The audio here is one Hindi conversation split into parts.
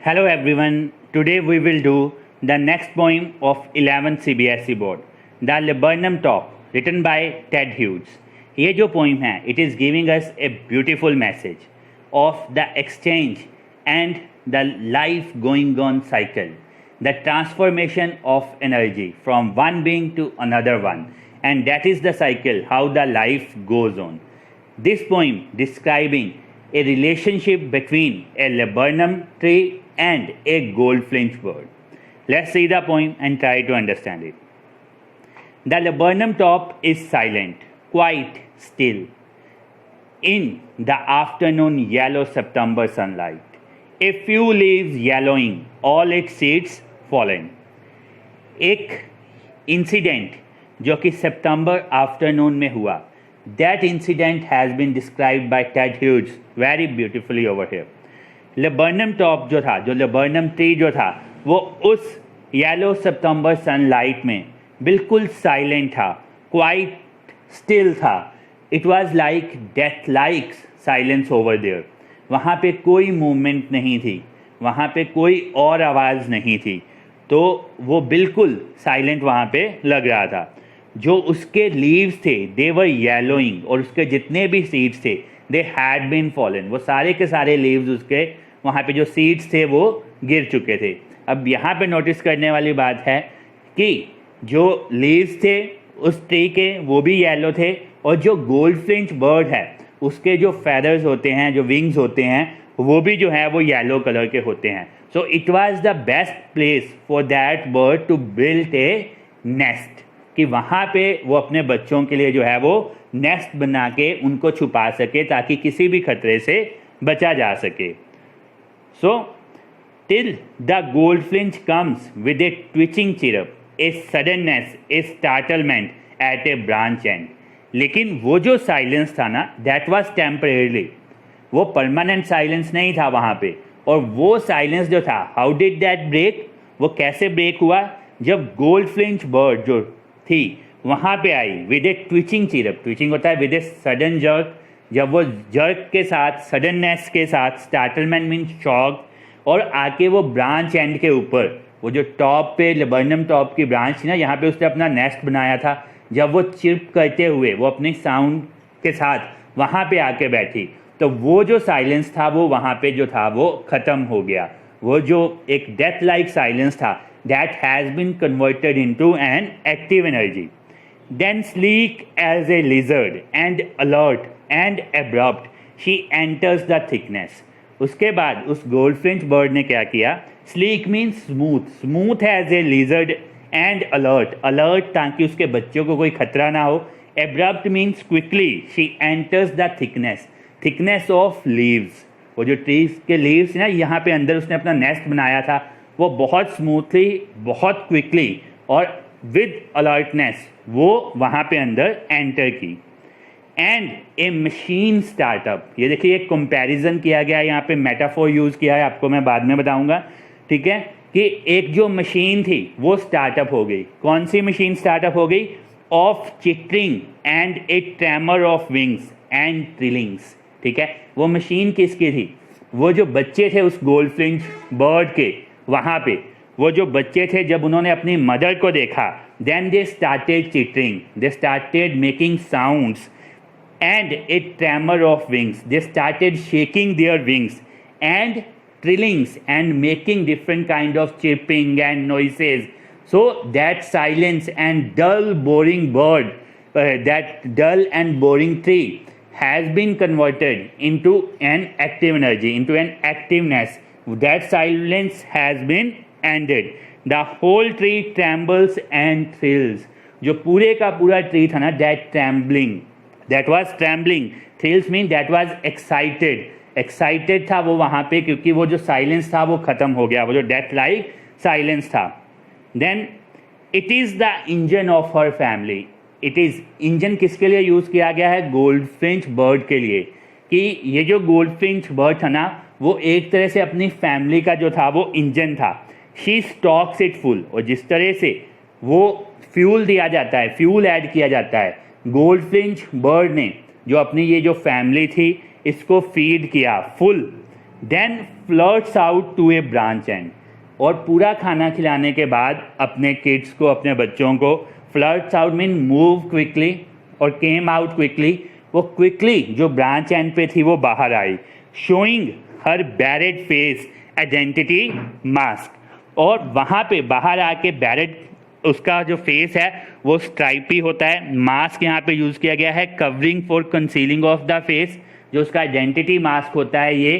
Hello everyone, today we will do the next poem of 11th CBSE board, The Laburnum Top, written by Ted Hughes. ये जो poem है, it is giving us a beautiful message of the exchange and the life going on cycle, the transformation of energy from one being to another one, and that is the cycle, how the life goes on. This poem describing a relationship between a laburnum tree and a goldfinch bird. Let's see the poem and try to understand it. The laburnum top is silent, quite still. In the afternoon yellow September sunlight, a few leaves yellowing, all its seeds fallen. एक इंसिडेंट जो कि सितंबर आफ्टरनून में हुआ, that incident has been described by Ted Hughes very beautifully over here. Laburnum top जो था, जो लेबर्नम ट्री जो था, वो उस येलो सितंबर सनलाइट में बिल्कुल साइलेंट था, क्वाइट स्टिल था. It was like death like silence over there. वहाँ पे कोई मूवमेंट नहीं थी, वहाँ पे कोई और आवाज़ नहीं थी, तो वो बिल्कुल साइलेंट वहाँ पे लग रहा था. जो उसके लीव्स थे दे वर येलोइंग, और उसके जितने भी सीड्स थे दे हैड बीन फॉलन. वो सारे के सारे लीव्स उसके वहाँ पे जो सीड्स थे वो गिर चुके थे. अब यहाँ पे नोटिस करने वाली बात है कि जो लीव्स थे उस ट्री के वो भी येलो थे, और जो गोल्डफिंच बर्ड है उसके जो फेदर्स होते हैं, जो विंग्स होते हैं, वो भी जो है वो येलो कलर के होते हैं. So it was the best place for that bird to build a nest, कि वहाँ पे वो अपने बच्चों के लिए जो है वो नेस्ट बना के उनको छुपा सके ताकि किसी भी खतरे से बचा जा सके. So till the goldfinch comes with a twitching chirp, a suddenness, a startlement at a branch end. लेकिन वो जो साइलेंस था ना, दैट वाज टेम्परेरी, वो परमानेंट साइलेंस नहीं था वहाँ पे. और वो साइलेंस जो था, हाउ डिड दैट ब्रेक, वो कैसे ब्रेक हुआ, जब गोल्डफिंच बर्ड जो थी वहाँ पे आई with a twitching chirp. Twitching होता है विद ए सडन जर्क, जब वो जर्क के साथ, सडननेस के साथ, स्टार्टलमेंट मीन्स शॉक, और आके वो ब्रांच एंड के ऊपर, वो जो टॉप पे लेबर्नम टॉप की ब्रांच थी ना, यहाँ पे उसने अपना नेस्ट बनाया था. जब वो चिर्प करते हुए वो अपने साउंड के साथ वहाँ पे आके बैठी, तो वो जो साइलेंस था वो वहाँ पे जो था वो ख़त्म हो गया. वो जो एक डेथ लाइक साइलेंस था, that has been converted into an active energy. Then sleek as a lizard and alert and abrupt, she enters the thickness. उसके बाद उस गोल्डफिंच बर्ड ने क्या किया, sleek means smooth, smooth as a lizard and alert, alert ताकि उसके बच्चों को कोई खतरा ना हो. abrupt means quickly, she enters the thickness, thickness of leaves. वो जो ट्रीज के लीव्स ना, यहाँ पे अंदर उसने अपना नेस्ट बनाया था, वो बहुत स्मूथली, बहुत क्विकली और विद अलर्टनेस वो वहाँ पे अंदर एंटर की. एंड ए मशीन स्टार्टअप, ये देखिए एक कंपैरिजन किया गया है, यहाँ पे मेटाफोर यूज़ किया है, आपको मैं बाद में बताऊँगा. ठीक है, कि एक जो मशीन थी वो स्टार्टअप हो गई. कौन सी मशीन स्टार्टअप हो गई, of chittering and a tremor of wings and trillings. ठीक है, वो मशीन किसकी थी, वो जो बच्चे थे उस गोल्डफिंच बर्ड के, वहाँ पे वो जो बच्चे थे, जब उन्होंने अपनी मदर को देखा, then they started chittering, they started making sounds and a tremor of wings, they started shaking their wings and trillings and making different kind of chipping and noises. So that silence and dull boring bird, that dull and boring tree has been converted into an active energy, into an activeness. That silence has been ended. The whole tree trembles and thrills. जो पूरे का पूरा ट्री था ना, that trembling, that was trembling. Thrills mean that was excited. Excited था वो वहाँ पे, क्योंकि वो जो साइलेंस था वो ख़त्म हो गया, वो जो डेथ लाइक साइलेंस था. Then it is the engine of her family. It is, engine किसके लिए यूज़ किया गया है, गोल्डफिंच बर्ड के लिए. कि ये जो गोल्डफिंच बर्ड था ना, वो एक तरह से अपनी फैमिली का जो था वो इंजन था. शी स्टॉक्स इट फुल, और जिस तरह से वो फ्यूल दिया जाता है, फ्यूल ऐड किया जाता है, गोल्डफिंच बर्ड ने जो अपनी ये जो फैमिली थी इसको फीड किया full then flirts out to a branch and, और पूरा खाना खिलाने के बाद अपने किड्स को, अपने बच्चों को, flirts out mean move quickly और केम आउट क्विकली, वो क्विकली जो ब्रांच एंड पे थी वो बाहर आई, showing her barred face identity mask, और वहाँ पे बाहर आके बैरेड उसका जो फेस है वो स्ट्राइपी होता है, मास्क यहाँ पे यूज़ किया गया है, covering for concealing of the face, जो उसका आइडेंटिटी मास्क होता है ये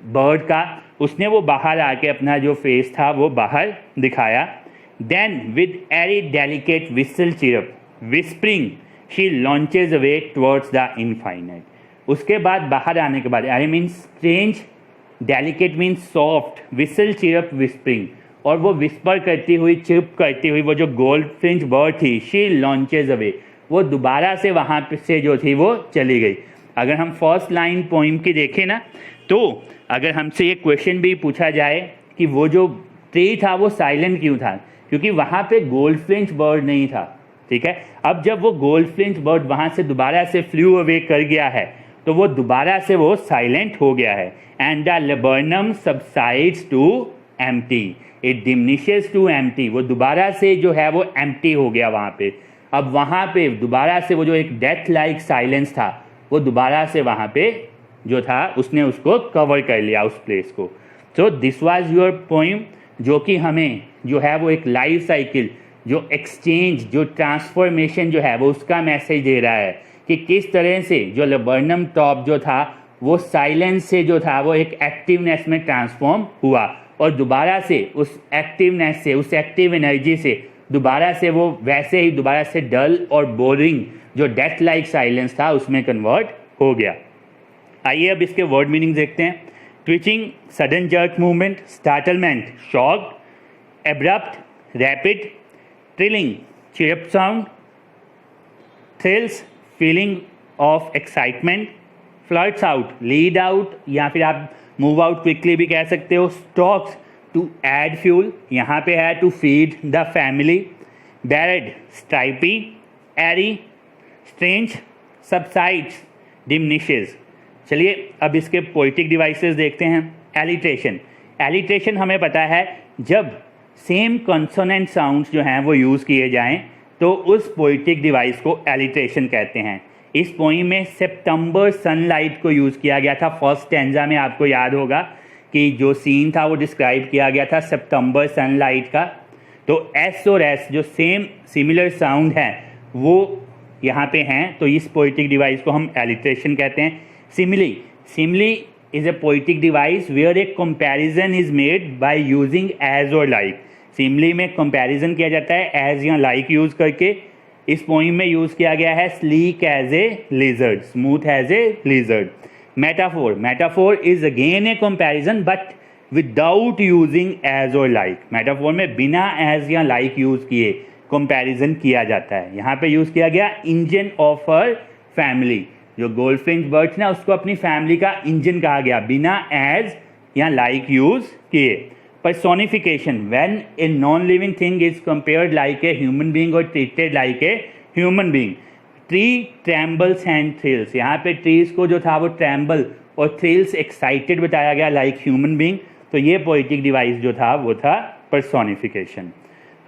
बर्ड का, उसने वो बाहर आके अपना जो फेस था वो बाहर दिखाया। Then with eerie delicate whistle chirp whispering she launches away towards the infinite, उसके बाद बाहर आने के बाद I mean strange, delicate mean soft, whistle chirp whispering, और वो विस्पर करती हुई, चिप करती हुई वो जो गोल्ड फिंच बर्ड थी, शी लॉन्चेज अवे, वो दोबारा से वहाँ से जो थी वो चली गई। अगर हम फर्स्ट लाइन पोइम की देखें ना, तो अगर हमसे ये क्वेश्चन भी पूछा जाए कि वो जो ट्री था वो साइलेंट क्यों था, क्योंकि वहाँ पे गोल्ड फिंच बर्ड नहीं था, ठीक है। अब जब वो गोल्ड फिंच बर्ड वहाँ से दोबारा से फ्लू अवे कर गया है तो वो दोबारा से वो साइलेंट हो गया है। And the laburnum subsides to empty, it diminishes to empty, वो दोबारा से जो है वो एम्प्टी हो गया वहाँ पे। अब वहाँ पे दोबारा से वो जो एक डेथ लाइक साइलेंस था वो दोबारा से वहाँ पे जो था उसने उसको कवर कर लिया उस प्लेस को। So this was your poem, जो कि हमें जो है वो एक लाइफ साइकिल, जो एक्सचेंज, जो ट्रांसफॉर्मेशन जो है वो उसका मैसेज दे रहा है कि किस तरह से जो लेबर्नम टॉप जो था वो साइलेंस से जो था वो एक एक्टिवनेस में ट्रांसफॉर्म हुआ, और दोबारा से उस एक्टिवनेस से, उस एक्टिव एनर्जी से दोबारा से वो वैसे ही दोबारा से डल और बोरिंग जो डेथ लाइक साइलेंस था उसमें कन्वर्ट हो गया। आइए अब इसके वर्ड मीनिंग देखते हैं। Twitching, sudden jerk movement, startlement, shocked, abrupt, rapid, trilling, chirp sound, thrills, feeling of excitement, flirts out, lead out, या फिर आप मूव आउट क्विकली भी कह सकते हो, स्टॉक्स, टू ऐड फ्यूल, यहाँ पे है to feed the family, barred, stripy, airy, strange, subsides, diminishes. चलिए अब इसके पोइटिक डिवाइसेस देखते हैं। एलिट्रेशन, एलिट्रेशन हमें पता है जब सेम कॉन्सोनेंट साउंड्स जो हैं वो यूज़ किए जाएं तो उस पोइटिक डिवाइस को एलिट्रेशन कहते हैं। इस पोइम में सितंबर सनलाइट को यूज़ किया गया था। फर्स्ट स्टैंजा में आपको याद होगा कि जो सीन था वो डिस्क्राइब किया गया था सितंबर सनलाइट का। तो एस और एस जो सेम सिमिलर साउंड है वो यहाँ पे हैं, तो इस पोइटिक डिवाइस को हम एलिट्रेशन कहते हैं। Simile, simile is a poetic device where a comparison is made by using as or like. Simile में कंपैरिजन किया जाता है एज या लाइक यूज करके। इस पोइम में यूज किया गया है sleek as a lizard, smooth as a lizard. Metaphor, metaphor is again a comparison but without using as or like. Metaphor में बिना एज या लाइक यूज किए कंपैरिजन किया जाता है। यहाँ पे यूज किया गया इंजन ऑफ हर फैमिली, जो गोल्डफिंच बर्ड्स ना उसको अपनी फैमिली का इंजन कहा गया बिना एज या लाइक यूज किए। Personification, when a non living thing is compared like a human being और treated like a human being. Tree trembles and thrills, यहाँ पे ट्रीज को जो था वो ट्रैम्बल और थ्रिल्स एक्साइटेड बताया गया लाइक ह्यूमन बीइंग। तो ये पोइटिक डिवाइस जो था वो था पर्सोनिफिकेशन।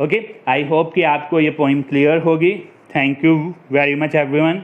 ओके, आई होप कि आपको ये पोइम क्लियर होगी। Thank you very much everyone.